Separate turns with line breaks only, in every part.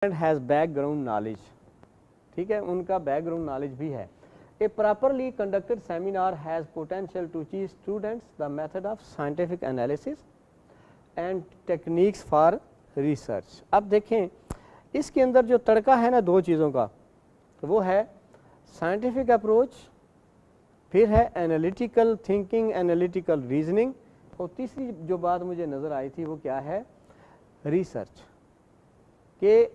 has background knowledge, ٹھیک ہے, ان کا بیک گراؤنڈ نالج بھی ہے. A properly conducted seminar has potential to teach students the method of scientific analysis and techniques for research. اب دیکھیں اس کے اندر جو تڑکا ہے نا دو چیزوں کا, وہ ہے سائنٹیفک اپروچ, پھر ہے انالیٹیکل تھنکنگ, انالیٹیکل ریزننگ, اور تیسری جو بات مجھے نظر آئی تھی وہ کیا ہے, ریسرچ. کہ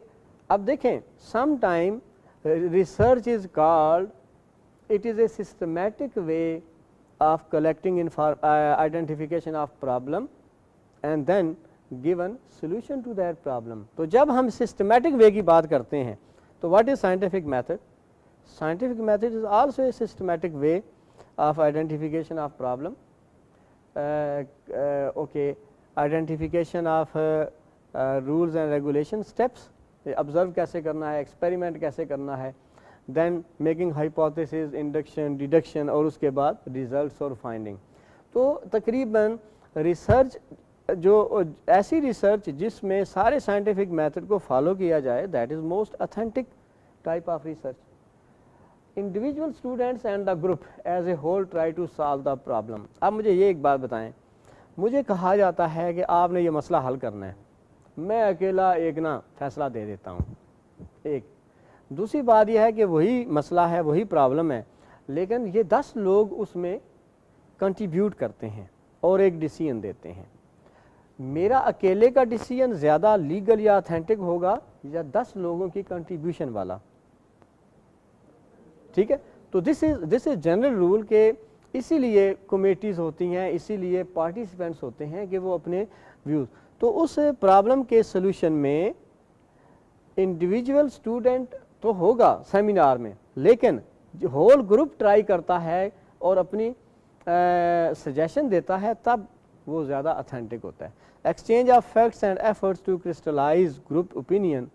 اب دیکھیں some time research is called, it is a systematic way of collecting identification of problem and then given solution to that problem. تو جب ہم systematic way کی بات کرتے ہیں تو what is scientific method? Scientific method is also a systematic way of identification of problem, okay, identification of rules and regulation steps, observe کیسے کرنا ہے, experiment کیسے کرنا ہے, then making hypothesis, induction, deduction, اور اس کے بعد results اور finding. تو تقریباً ریسرچ جو ایسی ریسرچ جس میں سارے سائنٹیفک میتھڈ کو فالو کیا جائے, that is most authentic type of research. Individual students and the group as a whole try to solve the problem. اب مجھے یہ ایک بات بتائیں, مجھے کہا جاتا ہے کہ آپ نے یہ مسئلہ حل کرنا ہے, میں اکیلا ایک نا فیصلہ دے دیتا ہوں. ایک دوسری بات یہ ہے کہ وہی مسئلہ ہے, وہی پرابلم ہے, لیکن یہ 10 لوگ اس میں کنٹریبیوٹ کرتے ہیں اور ایک ڈیسیژن دیتے ہیں. میرا اکیلے کا ڈیسیژن زیادہ لیگل یا اتھینٹک ہوگا یا 10 لوگوں کی کنٹریبیوشن والا, ٹھیک ہے. تو دس از جنرل رول کہ اسی لیے کمیٹیز ہوتی ہیں, اسی لیے پارٹیسپینٹس ہوتے ہیں کہ وہ اپنے ویوز. تو اس پرابلم کے سلوشن میں انڈیویجول اسٹوڈنٹ تو ہوگا سیمینار میں, لیکن جو ہول گروپ ٹرائی کرتا ہے اور اپنی سجیشن دیتا ہے تب وہ زیادہ اتھینٹک ہوتا ہے. Exchange of facts and efforts to crystallize group opinion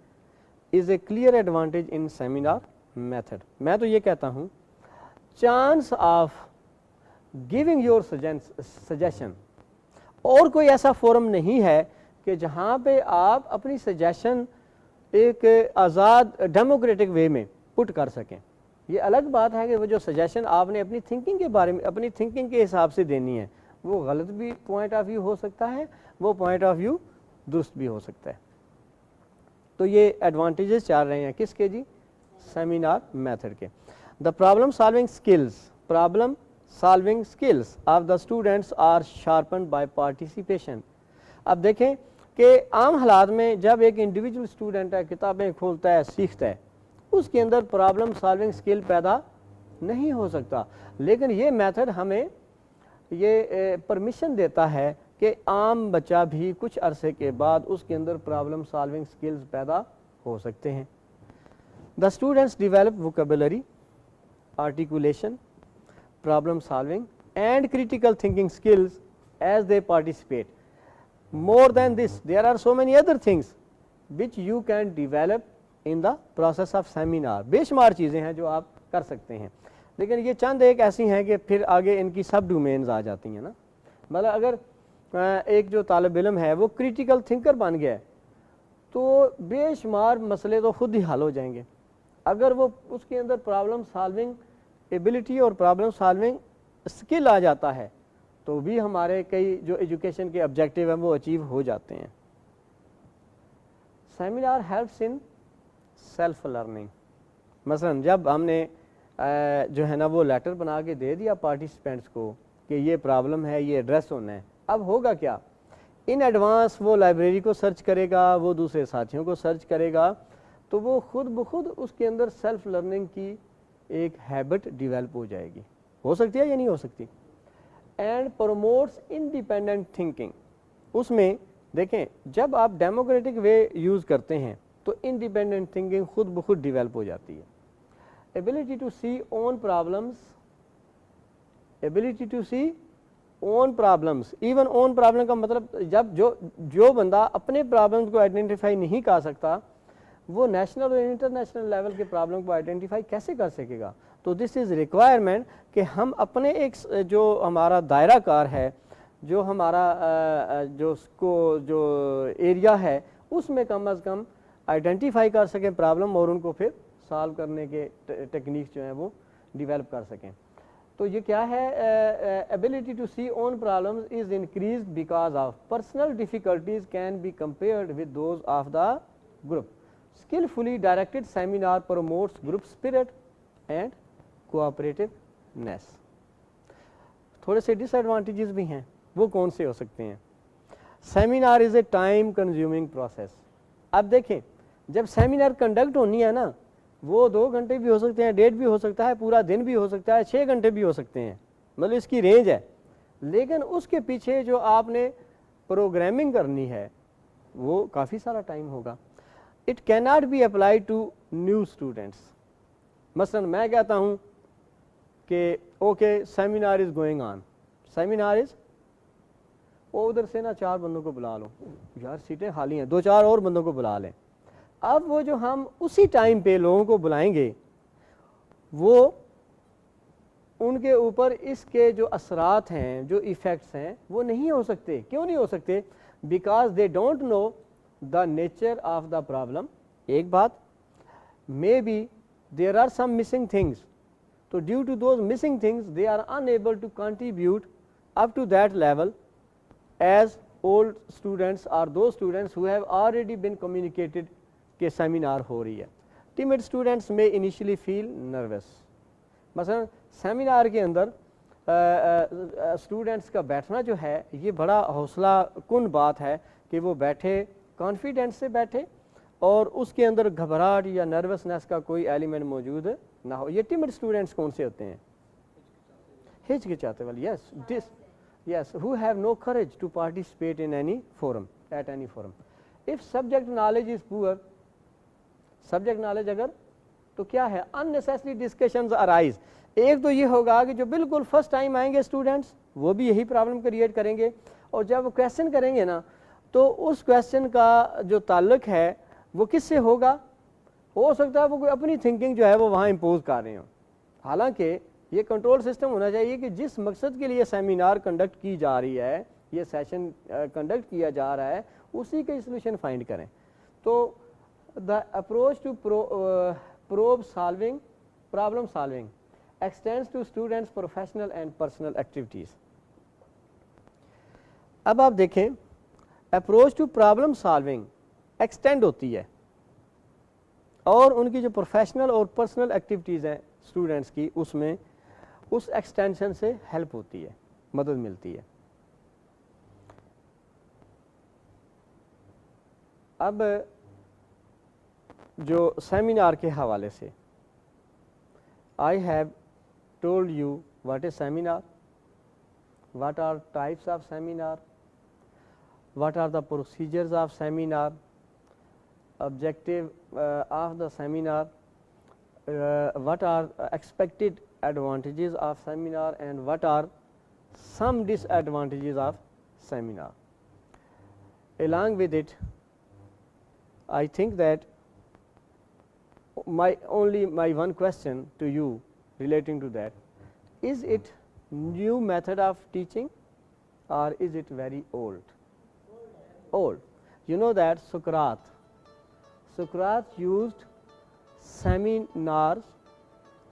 is a clear advantage in seminar method. میں تو یہ کہتا ہوں chance of giving your suggestion, اور کوئی ایسا فورم نہیں ہے کہ جہاں پہ آپ اپنی سجیشن ایک آزاد ڈیموکریٹک وے میں پٹ کر سکیں. یہ الگ بات ہے کہ وہ جو سجیشن آپ نے اپنی تھنکنگ کے بارے میں, اپنی تھنکنگ کے حساب سے دینی ہے, وہ غلط بھی پوائنٹ آف ویو ہو سکتا ہے, وہ پوائنٹ آف ویو درست بھی ہو سکتا ہے. تو یہ ایڈوانٹیجز چل رہے ہیں کس کے جی, سیمینار میتھڈ کے. The problem solving skills of the students are sharpened by participation. اب دیکھیں کہ عام حالات میں جب ایک انڈیویجول اسٹوڈنٹ ہے, کتابیں کھولتا ہے, سیکھتا ہے, اس کے اندر پرابلم سالونگ اسکل پیدا نہیں ہو سکتا. لیکن یہ میتھڈ ہمیں یہ پرمیشن دیتا ہے کہ عام بچہ بھی کچھ عرصے کے بعد اس کے اندر پرابلم سالونگ اسکلز پیدا ہو سکتے ہیں. The students develop vocabulary, articulation, problem solving and critical thinking skills as they participate. More than this, there are so many other things which you can develop in the process of seminar. بے شمار چیزیں ہیں جو آپ کر سکتے ہیں, لیکن یہ چند ایک ایسی ہیں کہ پھر آگے ان کی سب ڈومینز آ جاتی ہیں نا. مطلب اگر ایک جو طالب علم ہے وہ کریٹیکل تھنکر بن گیا ہے تو بے شمار مسئلے تو خود ہی حل ہو جائیں گے. اگر وہ اس کے اندر پرابلم سالونگ ایبلٹی اور پرابلم سالونگ اسکل آ جاتا ہے تو بھی ہمارے کئی جو ایجوکیشن کے آبجیکٹیو ہیں وہ اچیو ہو جاتے ہیں. Seminar helps in self learning. مثلا جب ہم نے جو ہے نا وہ لیٹر بنا کے دے دیا پارٹیسپینٹس کو کہ یہ پرابلم ہے, یہ ایڈریس ہونا ہے, اب ہوگا کیا, ان ایڈوانس وہ لائبریری کو سرچ کرے گا, وہ دوسرے ساتھیوں کو سرچ کرے گا, تو وہ خود بخود اس کے اندر سیلف لرننگ کی ایک ہیبٹ ڈیولپ ہو جائے گی. ہو سکتی ہے یا نہیں ہو سکتی. And promotes independent thinking. اس میں دیکھیں جب آپ ڈیموکریٹک وے یوز کرتے ہیں تو انڈیپینڈنٹ تھنکنگ خود بخود ڈیولپ ہو جاتی ہے. Ability to see own problems, ability to see own problems. Even own problem کا مطلب جب جو بندہ اپنے پرابلمس کو آئیڈینٹیفائی نہیں کر سکتا وہ نیشنل اور انٹرنیشنل لیول کے پرابلم کو آئیڈینٹیفائی کیسے کر سکے گا. تو دس از ریکوائرمنٹ کہ ہم اپنے ایک جو ہمارا دائرہ کار ہے, جو ہمارا جو ایریا ہے, اس میں کم از کم آئیڈینٹیفائی کر سکیں پرابلم اور ان کو پھر سالو کرنے کے ٹیکنیکس جو ہیں وہ ڈیولپ کر سکیں. تو یہ کیا ہے, ability to see own problems is increased because of personal difficulties can be compared with those of the group. Skillfully directed seminar promotes group spirit and cooperativeness. تھوڑے سے ڈس ایڈوانٹیجز بھی ہیں, وہ کون سے ہو سکتے ہیں؟ Seminar is a time consuming process. اب دیکھیں جب سیمینار کنڈکٹ ہونی ہے نا, وہ 2 گھنٹے بھی ہو سکتے ہیں, 1.5 بھی ہو سکتا ہے, پورا دن بھی ہو سکتا ہے, 6 گھنٹے بھی ہو سکتے ہیں, مطلب اس کی رینج ہے. لیکن اس کے پیچھے جو آپ نے پروگرامنگ کرنی ہے وہ کافی سارا ٹائم ہوگا. اٹ کی not be apply to new students. مثلا میں کہتا ہوں کہ okay seminar is going on, seminar is, وہ ادھر سے نا 4 بندوں کو بلا لو, یار سیٹیں خالی ہیں, 2-4 اور بندوں کو بلا لیں. اب وہ جو ہم اسی ٹائم پہ لوگوں کو بلائیں گے وہ ان کے اوپر اس کے جو اثرات ہیں, جو ایفیکٹس ہیں, وہ نہیں ہو سکتے. کیوں نہیں ہو سکتے؟ Because they don't know the nature of the problem. ایک بات, may be there are some missing things, تو due to those missing things they are unable to contribute up to that level as old students اور those students who have already been communicated کہ seminar ہو رہی ہے. Timid students میں initially feel nervous. مثلا seminar کے اندر students کا بیٹھنا جو ہے یہ بڑا حوصلہ کن بات ہے کہ وہ بیٹھے, کانفیڈنس سے بیٹھے, اور اس کے اندر گھبراہٹ یا نروسنس کا کوئی ایلیمنٹ موجود نہ ہو. یہ ٹیمڈ اسٹوڈنٹس کون سے ہوتے ہیں؟ ہچکچاتے والے. یس who have no courage to participate in any forum, at any forum. If subject knowledge is poor, subject knowledge اگر, تو کیا ہے, unnecessary discussions arise. ایک تو یہ ہوگا کہ جو بالکل فرسٹ ٹائم آئیں گے اسٹوڈنٹس وہ بھی یہی پرابلم کریٹ کریں گے, اور جب وہ کویشچن کریں گے نا تو اس کویشچن کا جو تعلق ہے وہ کس سے ہوگا؟ ہو سکتا ہے وہ کوئی اپنی تھنکنگ جو ہے وہ وہاں امپوز کر رہے ہوں. حالانکہ یہ کنٹرول سسٹم ہونا چاہیے کہ جس مقصد کے لیے سیمینار کنڈکٹ کی جا رہی ہے, یہ سیشن کنڈکٹ کیا جا رہا ہے, اسی کے سولوشن فائنڈ کریں. تو the approach to problem solving extends to students' professional and personal activities. اب آپ دیکھیں approach to problem solving extend ہوتی ہے اور ان کی جو پروفیشنل اور پرسنل ایکٹیویٹیز ہیں اسٹوڈنٹس کی, اس میں اس ایکسٹینشن سے ہیلپ ہوتی ہے, مدد ملتی ہے. اب جو سیمینار کے حوالے سے I have told you what is seminar, what are types of seminar, what are the procedures of seminar, objective of the seminar, what are expected advantages of seminar, and what are some disadvantages of seminar. Along with it, I think that my one question to you relating to that, is it new method of teaching or is it very old? You know that Socrates used seminars,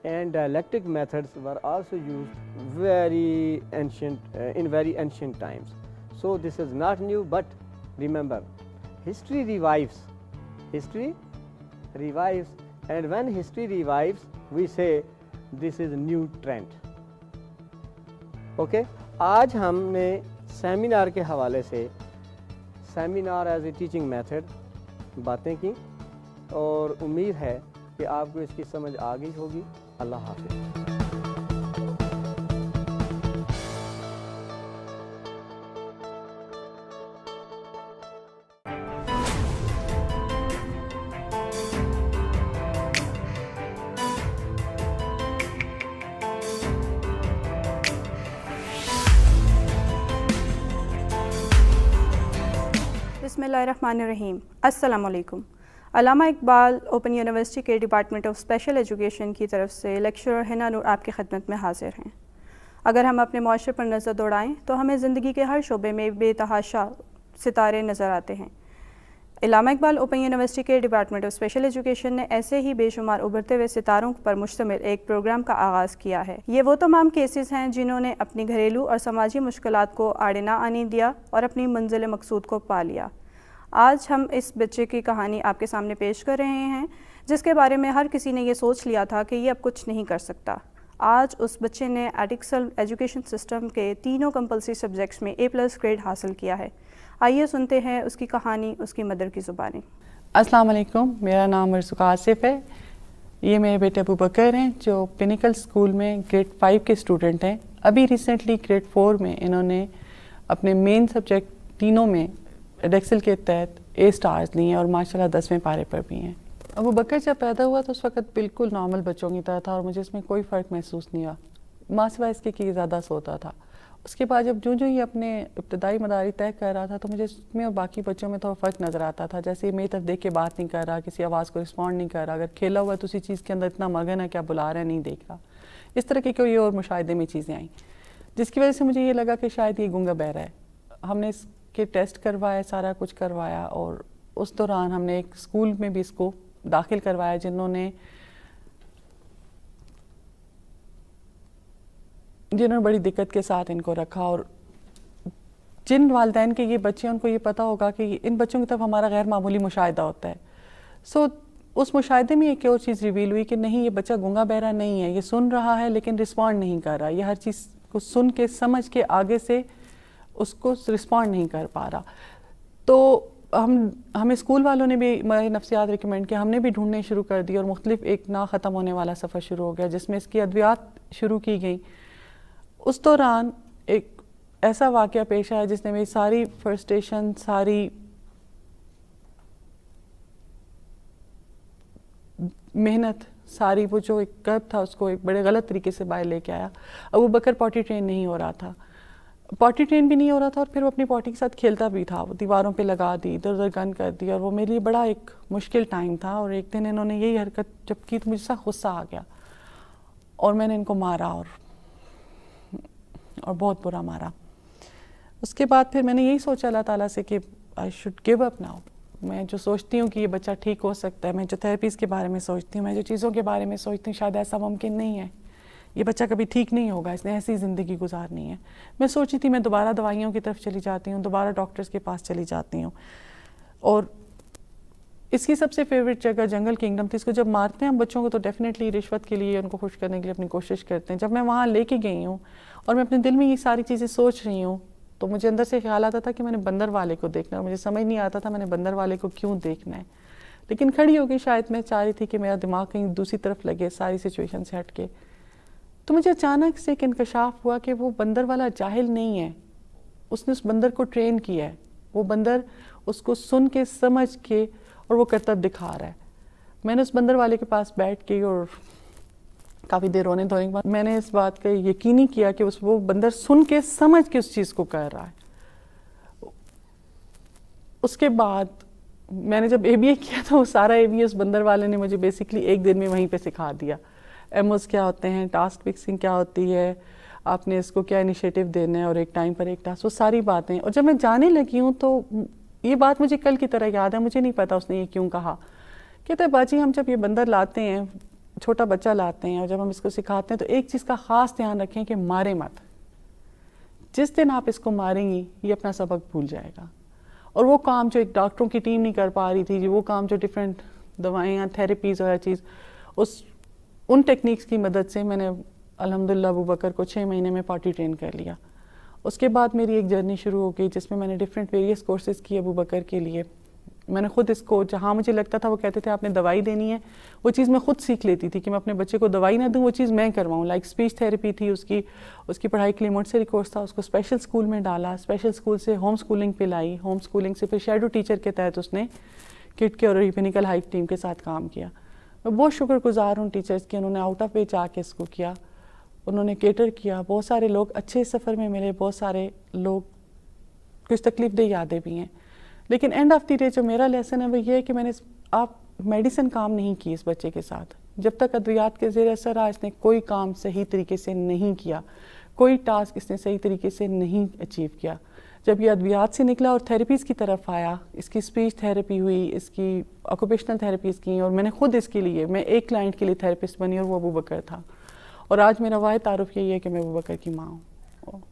and dialectic methods were also used very ancient in very ancient times. So this is not new, but remember, history revives, and when history revives we say this is new trend. Okay, آج ہم نے seminar کے حوالے سے seminar as a teaching method باتیں کی, اور امید ہے کہ آپ کو اس کی سمجھ آ گئی ہوگی. اللہ حافظ.
بسم اللہ الرحمن الرحیم. السلام علیکم. علامہ اقبال اوپن یونیورسٹی کے ڈپارٹمنٹ آف اسپیشل ایجوکیشن کی طرف سے لیکچرر حنا نور آپ کی خدمت میں حاضر ہیں. اگر ہم اپنے معاشرے پر نظر دوڑائیں تو ہمیں زندگی کے ہر شعبے میں بے تحاشا ستارے نظر آتے ہیں. علامہ اقبال اوپن یونیورسٹی کے ڈپارٹمنٹ آف اسپیشل ایجوکیشن نے ایسے ہی بے شمار ابھرتے ہوئے ستاروں پر مشتمل ایک پروگرام کا آغاز کیا ہے۔ یہ وہ تمام کیسز ہیں جنہوں نے اپنی گھریلو اور سماجی مشکلات کو آڑے نہ آنے دیا اور اپنی منزل مقصود کو پا لیا۔ آج ہم اس بچے کی کہانی آپ کے سامنے پیش کر رہے ہیں جس کے بارے میں ہر کسی نے یہ سوچ لیا تھا کہ یہ اب کچھ نہیں کر سکتا۔ آج اس بچے نے ایڈکسل ایجوکیشن سسٹم کے تینوں کمپلسری سبجیکٹس میں A+ گریڈ حاصل کیا ہے۔ آئیے سنتے ہیں اس کی کہانی اس کی مدر کی زبانیں۔
السلام علیکم، میرا نام مرزوق آصف ہے۔ یہ میرے بیٹے ابو بکر ہیں جو پینیکل اسکول میں گریڈ 5 کے اسٹوڈنٹ ہیں۔ ابھی ریسنٹلی گریڈ 4 میں انہوں نے اپنے مین سبجیکٹ تینوں میں ایڈکسل کے تحت A+ لی ہیں اور ماشاءاللہ 10ویں پارے پر بھی ہیں۔ ابو بکر جب پیدا ہوا تو اس وقت بالکل نارمل بچوں کی طرح تھا اور مجھے اس میں کوئی فرق محسوس نہیں ہوا، ماں سوائے اس کے کہ زیادہ سوتا تھا۔ اس کے بعد جب جو یہ اپنے ابتدائی مداری طے کر رہا تھا تو مجھے اس میں اور باقی بچوں میں تھوڑا فرق نظر آتا تھا، جیسے میری طرف دیکھ کے بات نہیں کر رہا، کسی آواز کو رسپونڈ نہیں کر رہا، اگر کھیلا ہوا ہے تو اسی چیز کے اندر اتنا مگن ہے کیا بلا رہا ہے نہیں دیکھ رہا۔ اس طرح کی کوئی اور مشاہدے میں چیزیں آئیں جس کی وجہ سے مجھے یہ لگا کہ شاید یہ گونگا بہرا ہے۔ ہم نے اس کے ٹیسٹ کروائے، سارا کچھ کروایا اور اس دوران ہم نے ایک اسکول میں بھی اس کو داخل کروایا جنہوں نے بڑی دقت کے ساتھ ان کو رکھا، اور جن والدین کے یہ بچے ان کو یہ پتہ ہوگا کہ ان بچوں کی طرف ہمارا غیر معمولی مشاہدہ ہوتا ہے۔ اس مشاہدے میں ایک اور چیز ریویل ہوئی کہ نہیں، یہ بچہ گونگا بہرا نہیں ہے، یہ سن رہا ہے لیکن رسپونڈ نہیں کر رہا، یہ ہر چیز کو سن کے سمجھ کے آگے سے اس کو رسپونڈ نہیں کر پا رہا۔ تو ہمیں اسکول والوں نے بھی نفسیات ریکمینڈ کیا، ہم نے بھی ڈھونڈنے شروع کر دی اور مختلف ایک نہ ختم ہونے والا سفر شروع ہو گیا جس میں اس کی ادویات شروع کی گئیں۔ اس دوران ایک ایسا واقعہ پیش آیا جس نے میری ساری فرسٹریشن، ساری محنت، ساری وہ جو ایک کرب تھا اس کو ایک بڑے غلط طریقے سے باہر لے کے آیا۔ ابو بکر پوٹی ٹرین نہیں ہو رہا تھا، اور پھر وہ اپنی پوٹی کے ساتھ کھیلتا بھی تھا، وہ دیواروں پہ لگا دی، ادھر ادھر گن کر دی، اور وہ میرے لیے بڑا ایک مشکل ٹائم تھا۔ اور ایک دن انہوں نے یہی حرکت جب کی تو مجھ سے غصہ آ گیا اور میں نے ان کو مارا اور بہت برا مارا۔ اس کے بعد پھر میں نے یہی سوچا اللہ تعالیٰ سے کہ I should give up now. میں جو سوچتی ہوں کہ یہ بچہ ٹھیک ہو سکتا ہے، میں جو تھراپیز کے بارے میں سوچتی ہوں، میں جو چیزوں کے بارے میں سوچتی ہوں، شاید ایسا ممکن نہیں ہے، یہ بچہ کبھی ٹھیک نہیں ہوگا، اس نے ایسی زندگی گزارنی ہے۔ میں سوچی تھی میں دوبارہ دوائیوں کی طرف چلی جاتی ہوں، دوبارہ ڈاکٹرز کے پاس چلی جاتی ہوں، اور اس کی سب سے فیوریٹ جگہ جنگل کنگڈم تھی۔ اس کو جب مارتے ہیں ہم بچوں کو تو ڈیفینیٹلی رشوت کے لیے، ان کو خوش کرنے کے لیے اپنی کوشش کرتے ہیں۔ جب میں وہاں لے کے گئی ہوں اور میں اپنے دل میں یہ ساری چیزیں سوچ رہی ہوں تو مجھے اندر سے خیال آتا تھا کہ میں نے بندر والے کو دیکھنا ہے، اور مجھے سمجھ نہیں آتا تھا میں نے بندر والے کو کیوں دیکھنا ہے، لیکن کھڑی ہو گئی، شاید میں چاہ رہی تھی کہ میرا دماغ کہیں دوسری طرف لگے ساری سچویشن سے ہٹ کے۔ تو مجھے اچانک سے ایک انکشاف ہوا کہ وہ بندر والا جاہل نہیں ہے، اس نے اس بندر کو ٹرین کیا ہے، وہ بندر اس کو سن کے سمجھ کے اور وہ کرتب دکھا رہا ہے۔ میں نے اس بندر والے کے پاس بیٹھ کے اور کافی دیر رونے دھونے کے بعد میں نے اس بات کا یقینی کیا کہ وہ بندر سن کے سمجھ کے اس چیز کو کر رہا ہے۔ اس کے بعد میں نے جب ABA کیا تو وہ سارا ABA اس بندر والے نے مجھے بیسکلی ایک دن میں وہیں پہ سکھا دیا۔ ایموز کیا ہوتے ہیں، ٹاسک فکسنگ کیا ہوتی ہے، آپ نے اس کو کیا انیشیٹو دینا ہے اور ایک ٹائم پر ایک ٹاسک، وہ ساری باتیں۔ اور جب میں جانے لگی ہوں تو یہ بات مجھے کل کی طرح یاد ہے، مجھے نہیں پتا اس نے یہ کیوں کہا۔ کہتے ہیں باجی ہم جب یہ بندر لاتے ہیں، چھوٹا بچہ لاتے ہیں اور جب ہم اس کو سکھاتے ہیں تو ایک چیز کا خاص دھیان رکھیں کہ مارے مت، جس دن آپ اس کو ماریں گی یہ اپنا سبق بھول جائے گا۔ اور وہ کام جو ایک ڈاکٹروں کی ٹیم نہیں کر پا رہی تھی، وہ کام جو ڈفرینٹ دوائیاں، تھیراپیز اور ہر چیز، ان ٹیکنیکس کی مدد سے میں نے الحمدللہ ابو بکر کو 6 مہینے میں پارٹی ٹرین کر لیا۔ اس کے بعد میری ایک جرنی شروع ہو گئی جس میں میں نے ڈفرینٹ ویریس کورسز کیے ابو بکر کے لیے۔ میں نے خود اس کو، جہاں مجھے لگتا تھا وہ کہتے تھے آپ نے دوائی دینی ہے، وہ چیز میں خود سیکھ لیتی تھی کہ میں اپنے بچے کو دوائی نہ دوں، وہ چیز میں کرواؤں۔ لائک اسپیچ تھیراپی تھی اس کی پڑھائی کے لیے مونٹسری کورس تھا، اس کو اسپیشل اسکول میں ڈالا، اسپیشل اسکول سے ہوم اسکولنگ پہ لائی، ہوم اسکولنگ سے پھر شیڈو ٹیچر کے تحت اس نے کٹ کے اور ریپینیکل ہائیک ٹیم کے ساتھ کام کیا۔ میں بہت شکر گزار ہوں ٹیچرز کی، انہوں نے آؤٹ آف ویج آ کے اس کو کیا، انہوں نے کیٹر کیا۔ بہت سارے لوگ اچھے سفر میں ملے، بہت سارے لوگ کچھ تکلیف دہ یادیں بھی ہیں، لیکن اینڈ آف دی ڈے جو میرا لیسن ہے وہ یہ ہے کہ میں نے آپ میڈیسن کام نہیں کی اس بچے کے ساتھ، جب تک ادویات کے زیر اثر رہا اس نے کوئی کام صحیح طریقے سے نہیں کیا، کوئی ٹاسک اس نے صحیح طریقے سے نہیں اچیو کیا۔ जब ये अद्वियात से निकला और थेरेपीज़ की तरफ आया, इसकी स्पीच थेरेपी हुई, इसकी ऑक्यूपेशनल थेरेपीज़ की, और मैंने खुद इसके लिए, मैं एक क्लाइंट के लिए थेरेपिस्ट बनी और वो अबू बकर था, और आज मेरा वाहिद तारुफ यही है कि मैं अबू बकर की माँ हूँ।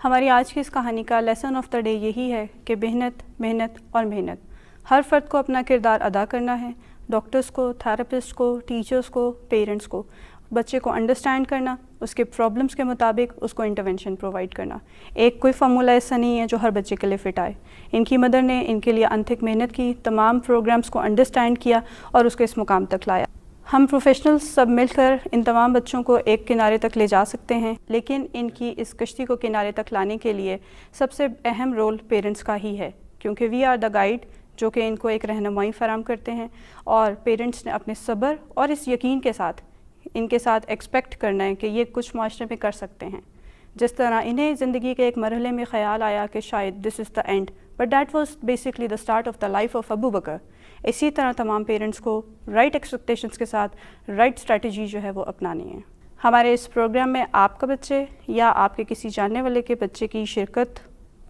हमारी आज की इस कहानी का लेसन ऑफ द डे यही है कि मेहनत मेहनत और मेहनत। हर फ़र्द को अपना किरदार अदा करना है, डॉक्टर्स को, थेरेपिस्ट को, टीचर्स को, पेरेंट्स को। बच्चे को अंडरस्टैंड करना, उसके प्रॉब्लम्स के मुताबिक उसको इंटरवेंशन प्रोवाइड करना। एक कोई फार्मूला ऐसा नहीं है जो हर बच्चे के लिए फ़िट आए। इनकी मदर ने इनके लिए अनथिक मेहनत की, तमाम प्रोग्राम्स को अंडरस्टैंड किया और उसको इस मुकाम तक लाया। हम प्रोफेशनल्स सब मिलकर इन तमाम बच्चों को एक किनारे तक ले जा सकते हैं, लेकिन इनकी इस कश्ती को किनारे तक लाने के लिए सबसे अहम रोल पेरेंट्स का ही है, क्योंकि वी आर द गाइड, जो कि इनको एक रहनुमाई फराहम करते हैं। और पेरेंट्स ने अपने सब्र और इस यकीन के साथ इनके साथ एक्सपेक्ट करना है कि ये कुछ माशरे में कर सकते हैं। जिस तरह इन्हें ज़िंदगी के एक मरहले में ख़याल आया कि शायद this is the end, but that was basically the start of the life of Abu Bakr. इसी तरह तमाम पेरेंट्स को राइट एक्सपेक्टेशंस के साथ राइट स्ट्रेटजी जो है वो अपनानी है। हमारे इस प्रोग्राम में आपका बच्चे या आपके किसी जानने वाले के बच्चे की शिरकत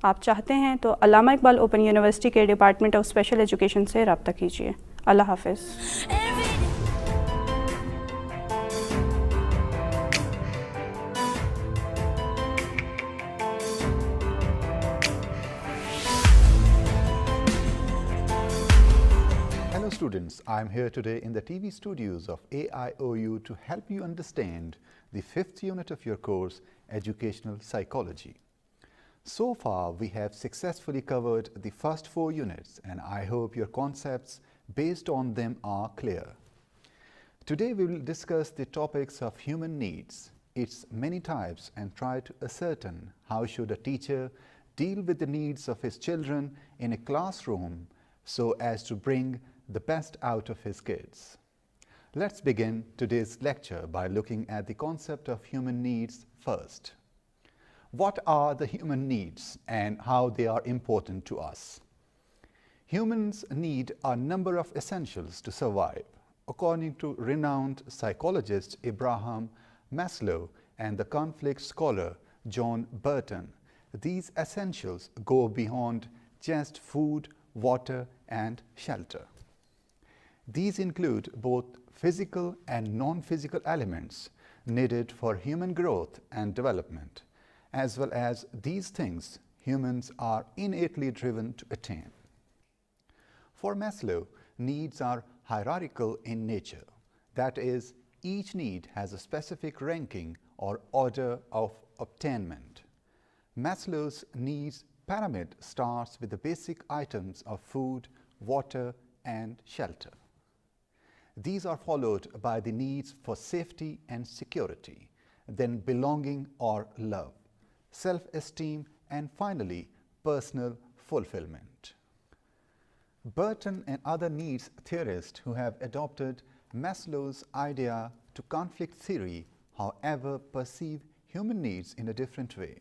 आप चाहते हैं तो अल्लामा इकबाल ओपन यूनिवर्सिटी के डिपार्टमेंट ऑफ स्पेशल एजुकेशन से रब्ता कीजिए। अल्लाह हाफ़िज़।
Hello students, I am here today in the TV studios of AIOU to help you understand the 5th unit of your course, Educational Psychology. So far, we have successfully covered the first 4 units, and I hope your concepts based on them are clear. Today, we will discuss the topics of human needs, its many types, and try to ascertain how should a teacher deal with the needs of his children in a classroom so as to bring the best out of his kids. Let's begin today's lecture by looking at the concept of human needs first. What are the human needs and how they are important to us? Humans need a number of essentials to survive. According to renowned psychologist Abraham Maslow and the conflict scholar John Burton, these essentials go beyond just food, water, and shelter. These include both physical and non-physical elements needed for human growth and development. As well as these things, humans are innately driven to attain. For Maslow, needs are hierarchical in nature. That is, each need has a specific ranking or order of obtainment. Maslow's needs pyramid starts with the basic items of food, water, and shelter. These are followed by the needs for safety and security, then belonging or love, self-esteem, and finally, personal fulfillment. Burton and other needs theorists who have adopted Maslow's idea to conflict theory, however, perceive human needs in a different way.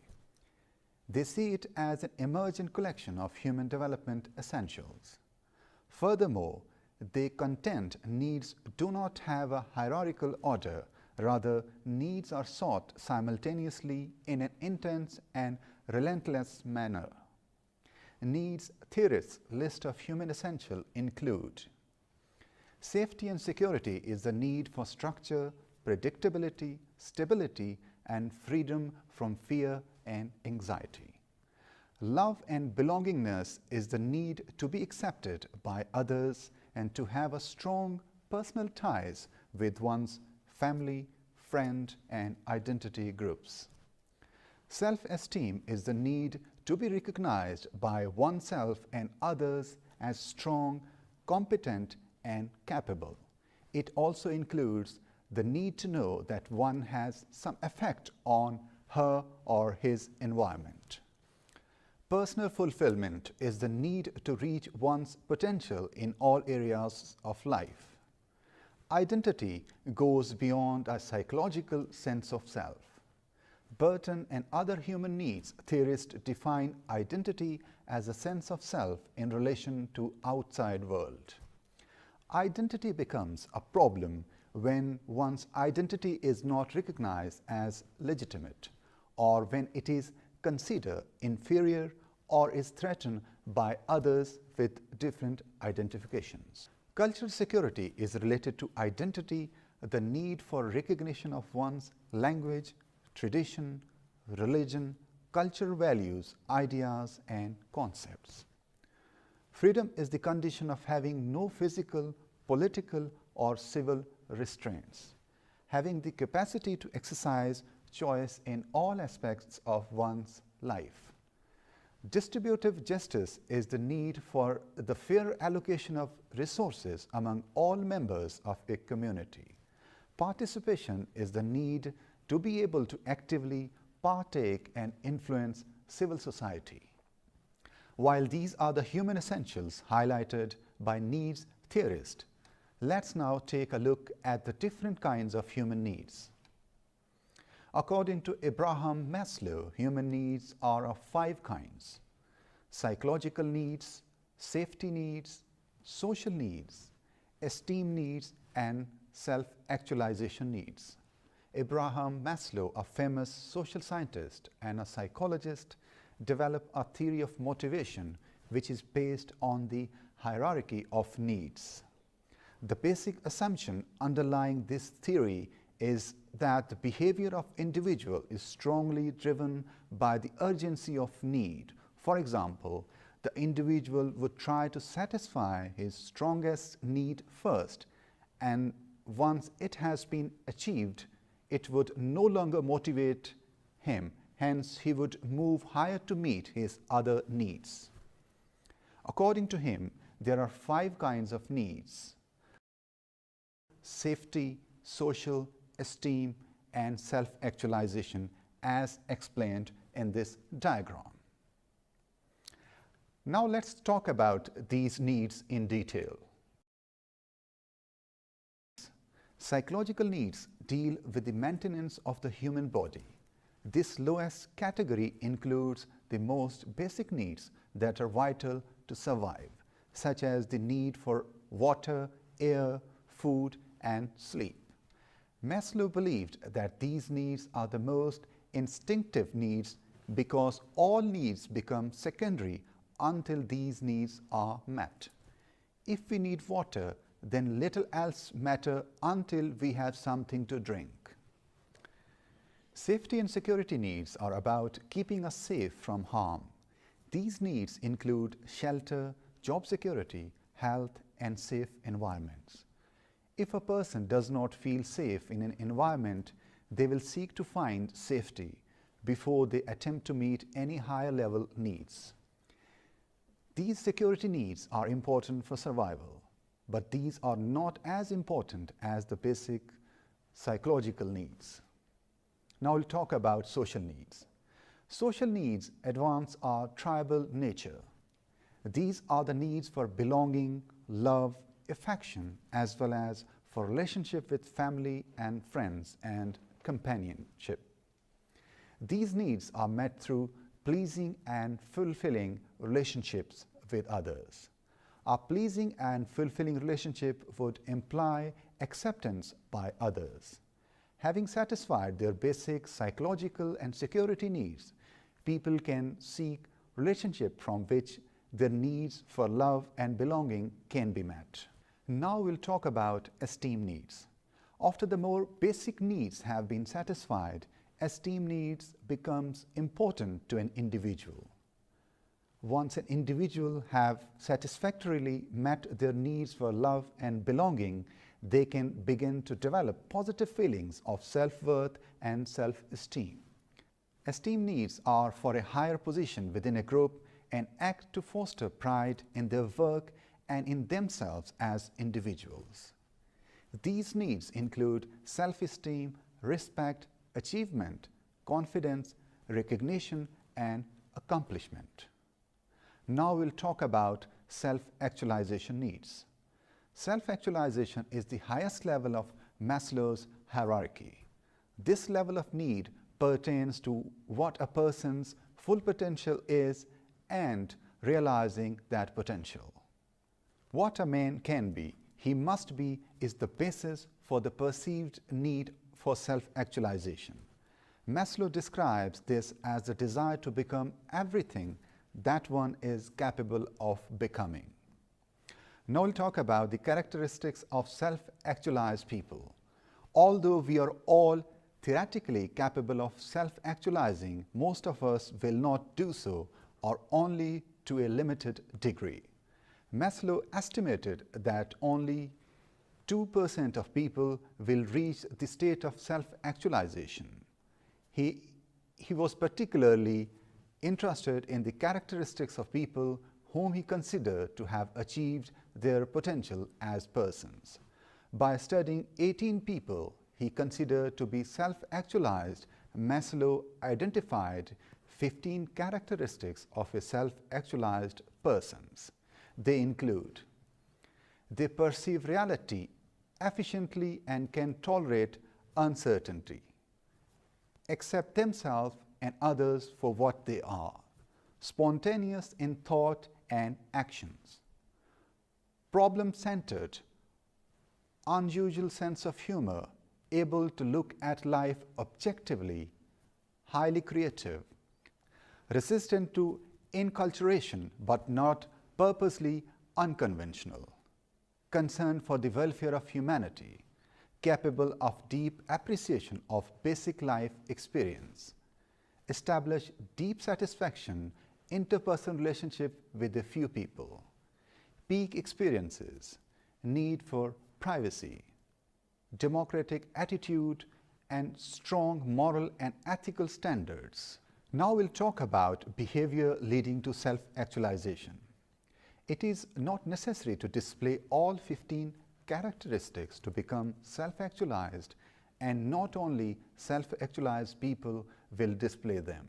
They see it as an emergent collection of human development essentials. Furthermore, they contend needs do not have a hierarchical order. Rather, needs are sought simultaneously in an intense and relentless manner. Needs theorists' list of human essentials include: safety and security is the need for structure, predictability, stability, and freedom from fear and anxiety. Love and belongingness is the need to be accepted by others and to have a strong personal ties with one's family, friend, and identity groups. Self-esteem is the need to be recognized by oneself and others as strong, competent, and capable. It also includes the need to know that one has some effect on her or his environment. Personal fulfillment is the need to reach one's potential in all areas of life. Identity goes beyond a psychological sense of self. Burton and other human needs theorists define identity as a sense of self in relation to outside world. Identity becomes a problem when one's identity is not recognized as legitimate, or when it is considered inferior or is threatened by others with different identifications. Cultural security is related to identity, the need for recognition of one's language, tradition, religion, cultural values, ideas, and concepts. Freedom is the condition of having no physical, political, or civil restraints, having the capacity to exercise choice in all aspects of one's life. Distributive justice is the need for the fair allocation of resources among all members of a community. Participation is the need to be able to actively partake and influence civil society. While these are the human essentials highlighted by needs theorists, let's now take a look at the different kinds of human needs. According to Abraham Maslow, human needs are of 5 kinds: psychological needs, safety needs, social needs, esteem needs, and self-actualization needs. Abraham Maslow, a famous social scientist and a psychologist, developed a theory of motivation which is based on the hierarchy of needs. The basic assumption underlying this theory is that the behavior of individual is strongly driven by the urgency of need. For example, the individual would try to satisfy his strongest need first, and once it has been achieved, it would no longer motivate him. Hence, he would move higher to meet his other needs. According to him, there are 5 kinds of needs: safety, social, esteem, and self-actualization, as explained in this diagram. Now let's talk about these needs in detail. Psychological needs deal with the maintenance of the human body. This lowest category includes the most basic needs that are vital to survive, such as the need for water, air, food, and sleep. Maslow believed that these needs are the most instinctive needs because all needs become secondary until these needs are met. If we need water, then little else matters until we have something to drink. Safety and security needs are about keeping us safe from harm. These needs include shelter, job security, health, and safe environments. If a person does not feel safe in an environment, they will seek to find safety before they attempt to meet any higher level needs. These security needs are important for survival, but these are not as important as the basic psychological needs. Now we'll talk about social needs. Social needs advance our tribal nature. These are the needs for belonging, love, affection, as well as for relationship with family and friends and companionship. These needs are met through pleasing and fulfilling relationships with others. A pleasing and fulfilling relationship would imply acceptance by others. Having satisfied their basic psychological and security needs, people can seek relationship from which their needs for love and belonging can be met. Now we'll talk about esteem needs. After the more basic needs have been satisfied, esteem needs becomes important to an individual. Once an individual have satisfactorily met their needs for love and belonging, they can begin to develop positive feelings of self-worth and self-esteem. Esteem needs are for a higher position within a group and act to foster pride in their work and in themselves as individuals. These needs include self-esteem, respect, achievement, confidence, recognition, and accomplishment. Now we'll talk about self-actualization needs. Self-actualization is the highest level of Maslow's hierarchy. This level of need pertains to what a person's full potential is and realizing that potential. What a man can be, he must be, is the basis for the perceived need for self-actualization. Maslow describes this as the desire to become everything that one is capable of becoming. Now we'll talk about the characteristics of self-actualized people. Although we are all theoretically capable of self-actualizing, most of us will not do so, or only to a limited degree. Maslow estimated that only 2% of people will reach the state of self-actualization. He was particularly interested in the characteristics of people whom he considered to have achieved their potential as persons. By studying 18 people he considered to be self-actualized, Maslow identified 15 characteristics of a self-actualized persons. They include: they perceive reality efficiently and can tolerate uncertainty, accept themselves and others for what they are, spontaneous in thought and actions, problem-centered, unusual sense of humor, able to look at life objectively, highly creative, resistant to inculturation but not purposely unconventional, concerned for the welfare of humanity, capable of deep appreciation of basic life experience, establish deep satisfaction, interpersonal relationship with a few people, peak experiences, need for privacy, democratic attitude, and strong moral and ethical standards. Now we'll talk about behavior leading to self-actualization. It is not necessary to display all 15 characteristics to become self-actualized, and not only self-actualized people will display them.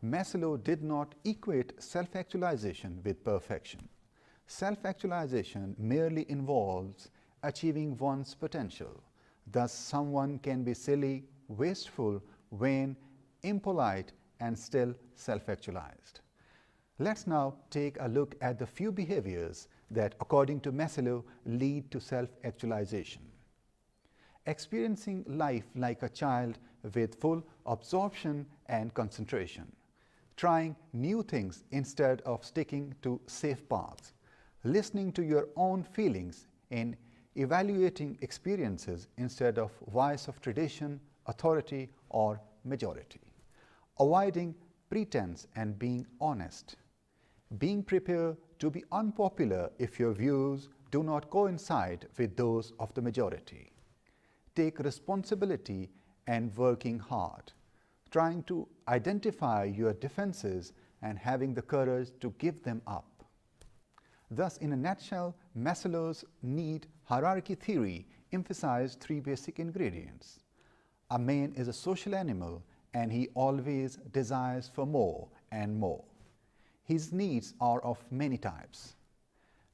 Maslow did not equate self-actualization with perfection. Self-actualization merely involves achieving one's potential. Thus, someone can be silly, wasteful, vain, impolite, and still self-actualized. Let's now take a look at the few behaviors that, according to Maslow, lead to self-actualization. Experiencing life like a child with full absorption and concentration. Trying new things instead of sticking to safe paths. Listening to your own feelings in evaluating experiences instead of voice of tradition, authority, or majority. Avoiding pretense and being honest. Being prepared to be unpopular if your views do not coincide with those of the majority. Take responsibility and working hard. Trying to identify your defenses and having the courage to give them up. Thus, in a nutshell, Maslow's need hierarchy theory emphasized three basic ingredients. A man is a social animal and he always desires for more and more. His needs are of many types.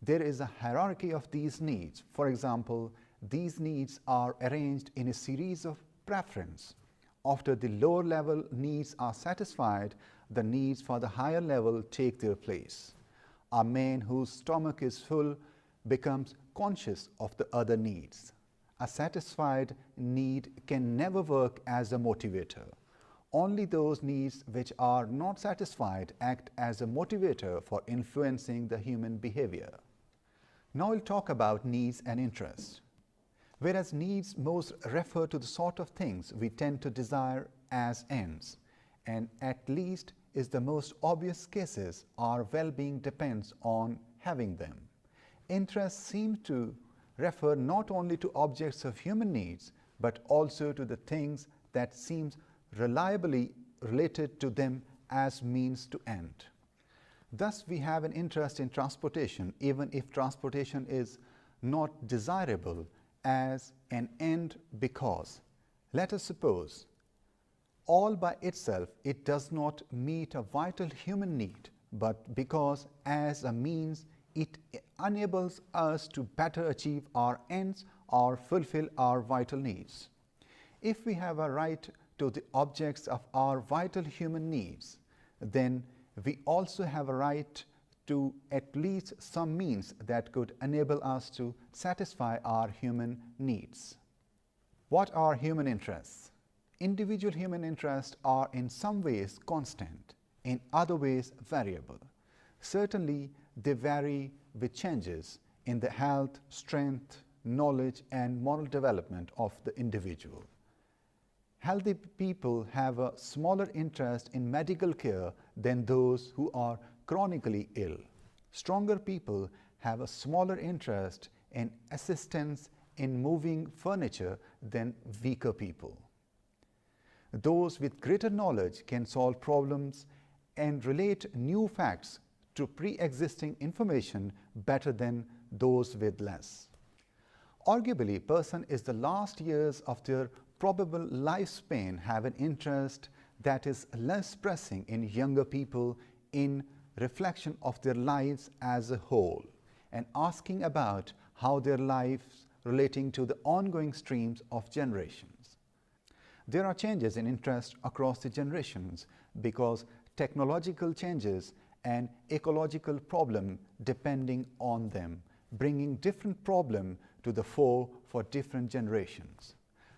There is a hierarchy of these needs. For example, these needs are arranged in a series of preference. After the lower level needs are satisfied, the needs for the higher level take their place. A man whose stomach is full becomes conscious of the other needs. A satisfied need can never work as a motivator. Only those needs which are not satisfied act as a motivator for influencing the human behavior. Now we'll talk about needs and interests. Whereas needs most refer to the sort of things we tend to desire as ends, and at least is the most obvious cases our well-being depends on having them. Interests seem to refer not only to objects of human needs, but also to the things that seem reliably related to them as means to end. Thus, we have an interest in transportation, even if transportation is not desirable as an end, because, let us suppose, all by itself it does not meet a vital human need, but because as a means it enables us to better achieve our ends or fulfill our vital needs. If we have a right to the objects of our vital human needs, then we also have a right to at least some means that could enable us to satisfy our human needs. What are human interests? Individual human interests are in some ways constant, in other ways variable. Certainly, they vary with changes in the health, strength, knowledge, and moral development of the individual. Healthy people have a smaller interest in medical care than those who are chronically ill. Stronger people have a smaller interest in assistance in moving furniture than weaker people. Those with greater knowledge can solve problems and relate new facts to pre-existing information better than those with less. Arguably, a person is the last years of their probable lifespan have an interest that is less pressing in younger people in reflection of their lives as a whole and asking about how their lives relating to the ongoing streams of generations. There are changes in interest across the generations because technological changes and ecological problem depending on them, bringing different problem to the fore for different generations.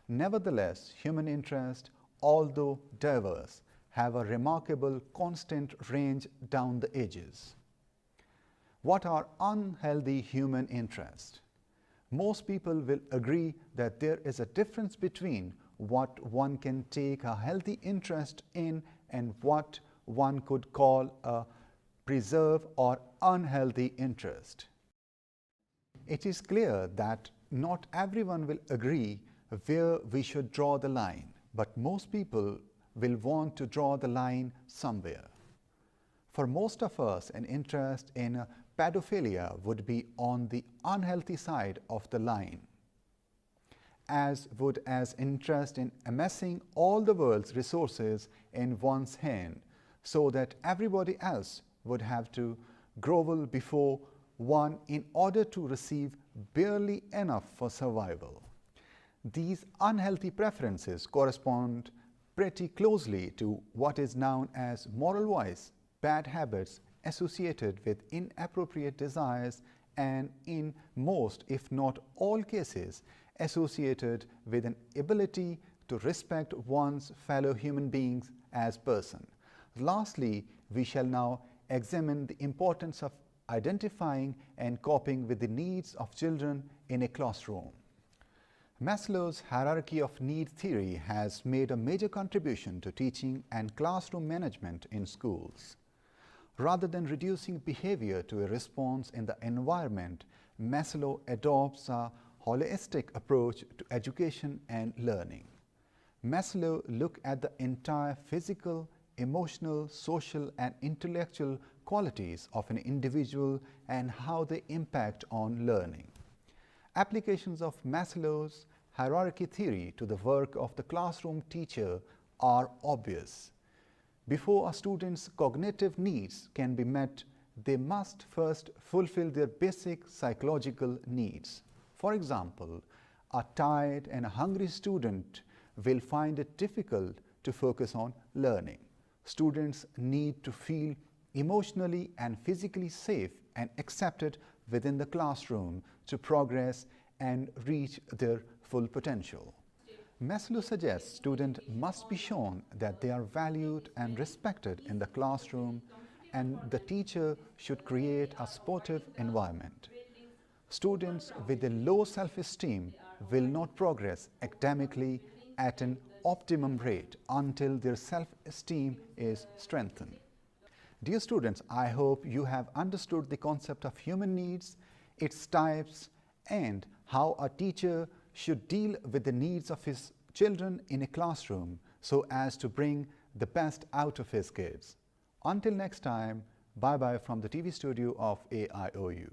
Nevertheless, human interest, although diverse, have a remarkable constant range down the edges. What are unhealthy human interest? Most people will agree that there is a difference between what one can take a healthy interest in and what one could call a preserve or unhealthy interest. It is clear that not everyone will agree where we should draw the line, but most people will want to draw the line somewhere. For most of us, an interest in pedophilia would be on the unhealthy side of the line, as would as interest in amassing all the world's resources in one's hand, so that everybody else would have to grovel before one in order to receive barely enough for survival. These unhealthy preferences correspond pretty closely to what is known as moral vice, bad habits associated with inappropriate desires, and in most, if not all cases, associated with an ability to respect one's fellow human beings as person. Lastly, we shall now examine the importance of identifying and coping with the needs of children in a classroom. Maslow's hierarchy of need theory has made a major contribution to teaching and classroom management in schools. Rather than reducing behavior to a response in the environment, Maslow adopts a holistic approach to education and learning. Maslow looked at the entire physical, emotional, social, and intellectual qualities of an individual and how they impact on learning. Applications of Maslow's hierarchy theory to the work of the classroom teacher are obvious. Before a student's cognitive needs can be met, they must first fulfill their basic psychological needs. For example, a tired and a hungry student will find it difficult to focus on learning. Students need to feel emotionally and physically safe and accepted within the classroom to progress and reach their full potential. Maslow suggests students must be shown that they are valued and respected in the classroom, and the teacher should create a supportive environment. Students with a low self-esteem will not progress academically at an optimum rate until their self-esteem is strengthened. Dear students, I hope you have understood the concept of human needs, its types, and how a teacher should deal with the needs of his children in a classroom so as to bring the best out of his kids. Until next time, bye-bye from the TV studio of AIOU.